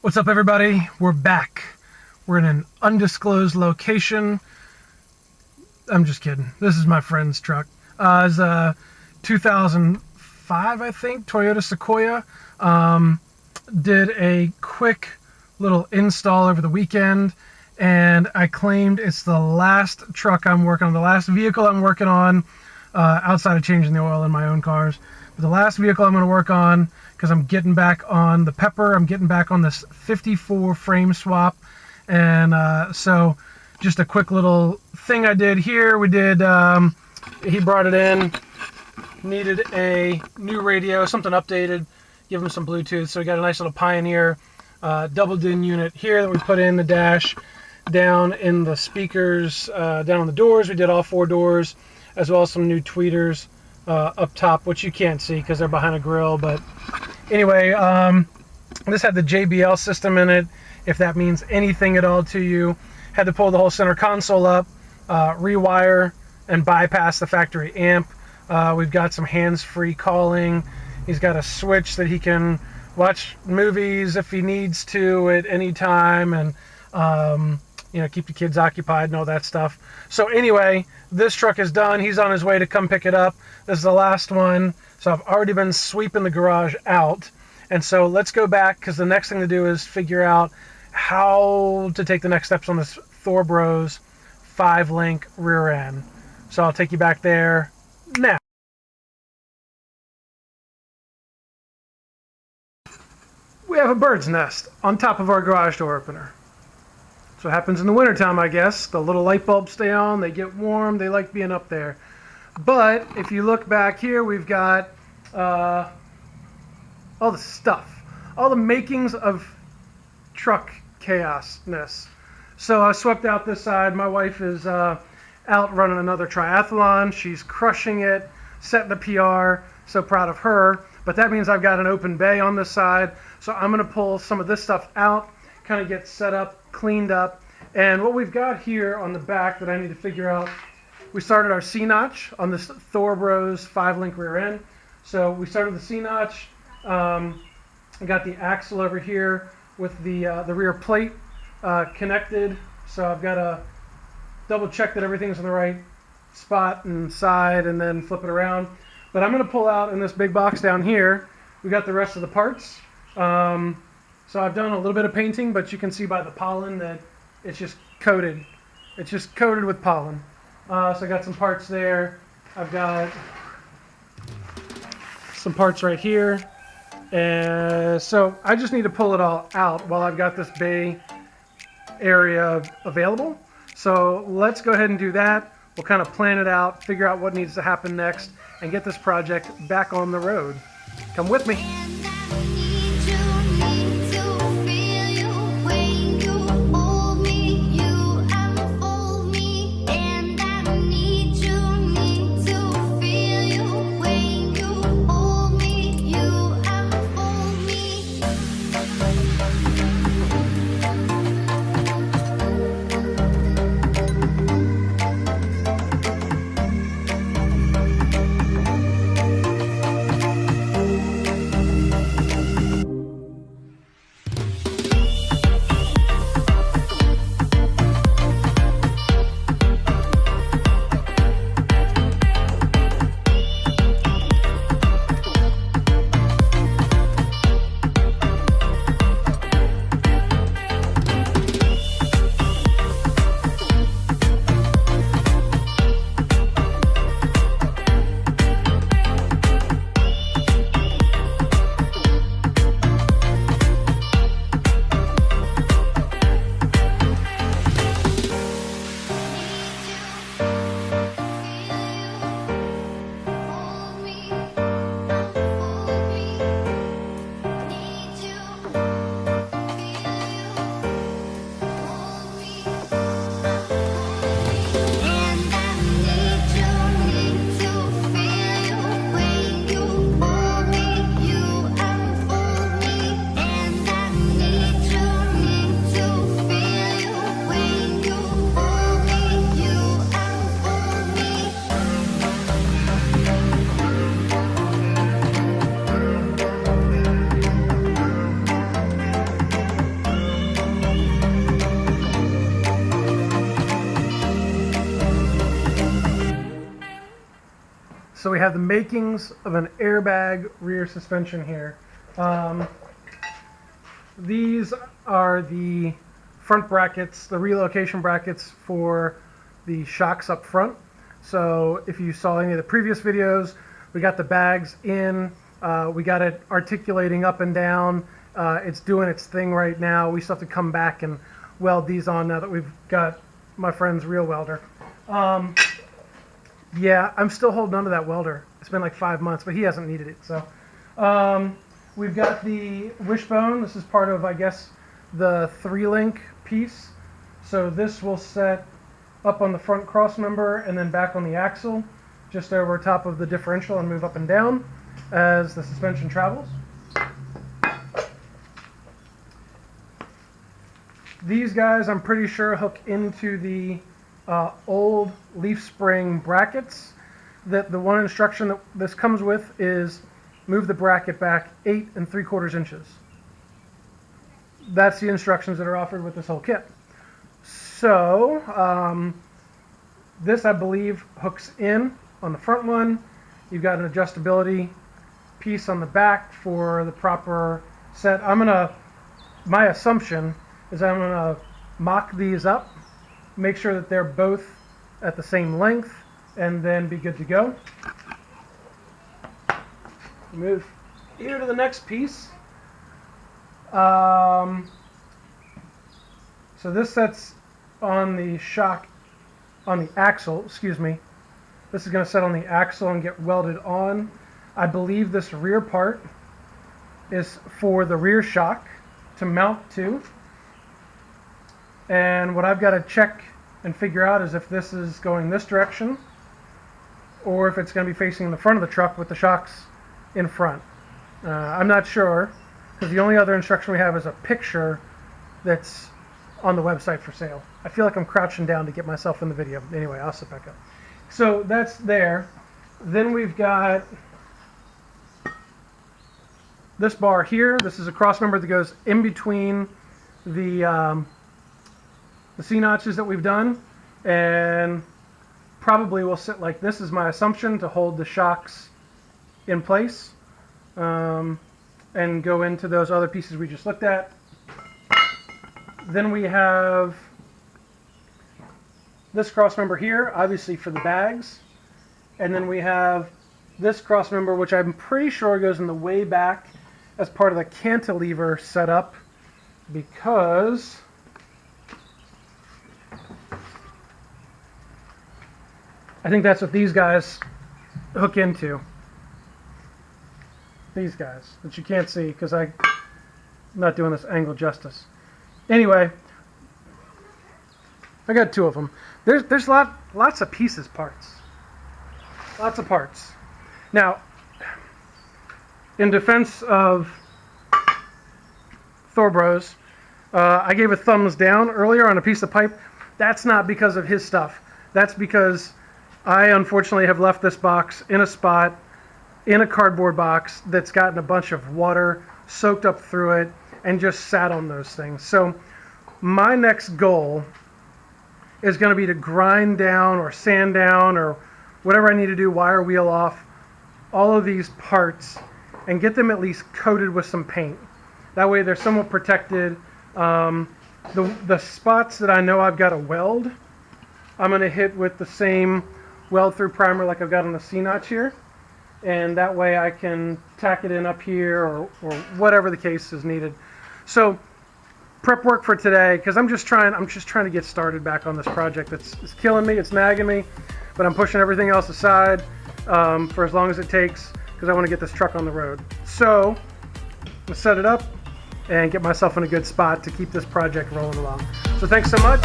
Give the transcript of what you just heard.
What's up, everybody? We're back. We're in an undisclosed location. I'm just kidding. This is my friend's truck. It's a 2005, I think, Toyota Sequoia. Did a quick little install over the weekend, and I claimed it's the last truck I'm working on, the last vehicle I'm working on, outside of changing the oil in my own cars. But the last vehicle I'm going to work on, because I'm getting back on the Pepper, I'm getting back on this 54 frame swap. And so just a quick little thing I did here. We did, he brought it in, needed a new radio, something updated, give him some Bluetooth. So we got a nice little Pioneer double DIN unit here that we put in the dash, down in the speakers, down on the doors. We did all 4 doors, as well as some new tweeters up top, which you can't see because they're behind a grill. But anyway, this had the JBL system in it, if that means anything at all to you. Had to pull the whole center console up, rewire and bypass the factory amp. We've got some hands-free calling. He's got a switch that he can watch movies if he needs to at any time, and you know, keep the kids occupied and all that stuff. So anyway, this truck is done. He's on his way to come pick it up. This is the last one. So I've already been sweeping the garage out. And so let's go back, because the next thing to do is figure out how to take the next steps on this ThorBros 5-link rear end. So I'll take you back there now. We have a bird's nest on top of our garage door opener. So it happens in the wintertime, I guess. The little light bulbs stay on, they get warm, they like being up there. But if you look back here, we've got all the stuff, all the makings of truck chaosness. So I swept out this side. My wife is out running another triathlon. She's crushing it, setting the PR. So proud of her. But that means I've got an open bay on this side. So I'm going to pull some of this stuff out, kind of get set up, cleaned up. And what we've got here on the back that I need to figure out, we started our C-notch on this ThorBros 5-link rear end. So we started the C-notch. I got the axle over here with the rear plate connected. So I've got to double check that everything's in the right spot and side, and then flip it around. But I'm going to pull out in this big box down here. We got the rest of the parts. So I've done a little bit of painting, but you can see by the pollen that it's just coated. It's just coated with pollen. So I got some parts there. I've got some parts right here. And so I just need to pull it all out while I've got this bay area available. So let's go ahead and do that. We'll kind of plan it out, figure out what needs to happen next, and get this project back on the road. Come with me. So we have the makings of an airbag rear suspension here. These are the front brackets, the relocation brackets for the shocks up front. So if you saw any of the previous videos, we got the bags in, we got it articulating up and down. It's doing its thing right now. We still have to come back and weld these on now that we've got my friend's real welder. Yeah, I'm still holding on to that welder. It's been like 5 months, but he hasn't needed it. So we've got the wishbone. This is part of, I guess, the 3-link piece. So this will set up on the front cross member and then back on the axle, just over top of the differential, and move up and down as the suspension travels. These guys, I'm pretty sure, hook into the old leaf spring brackets. That the one instruction that this comes with is move the bracket back 8 3/4 inches. That's the instructions that are offered with this whole kit. So this, I believe, hooks in on the front one. You've got an adjustability piece on the back for the proper set. My assumption is I'm gonna mock these up, make sure that they're both at the same length, and then be good to go. Move here to the next piece. So this sets on the shock, on the axle, excuse me. This is going to set on the axle and get welded on. I believe this rear part is for the rear shock to mount to. And what I've got to check and figure out is if this is going this direction or if it's going to be facing the front of the truck with the shocks in front. I'm not sure, because the only other instruction we have is a picture that's on the website for sale. I feel like I'm crouching down to get myself in the video. Anyway, I'll sit back up. So that's there. Then we've got this bar here. This is a cross member that goes in between the C-notches that we've done, and probably will sit like this, is my assumption, to hold the shocks in place, and go into those other pieces we just looked at. Then we have this cross member here, obviously for the bags, and then we have this cross member, which I'm pretty sure goes in the way back as part of the cantilever setup, because I think that's what these guys hook into. These guys, that you can't see because I'm not doing this angle justice. Anyway, I got 2 of them. There's lots of pieces, parts. Lots of parts. Now, in defense of ThorBros, I gave a thumbs down earlier on a piece of pipe. That's not because of his stuff. That's because I unfortunately have left this box in a spot, in a cardboard box that's gotten a bunch of water soaked up through it and just sat on those things. So my next goal is going to be to grind down or sand down or whatever I need to do, wire wheel off all of these parts and get them at least coated with some paint. That way they're somewhat protected. The spots that I know I've got to weld, I'm going to hit with the same weld through primer like I've got on the C-notch here, and that way I can tack it in up here or whatever the case is needed. So prep work for today, because I'm just trying to get started back on this project. It's killing me, it's nagging me, but I'm pushing everything else aside for as long as it takes, because I want to get this truck on the road. So I'm gonna set it up and get myself in a good spot to keep this project rolling along. So thanks so much.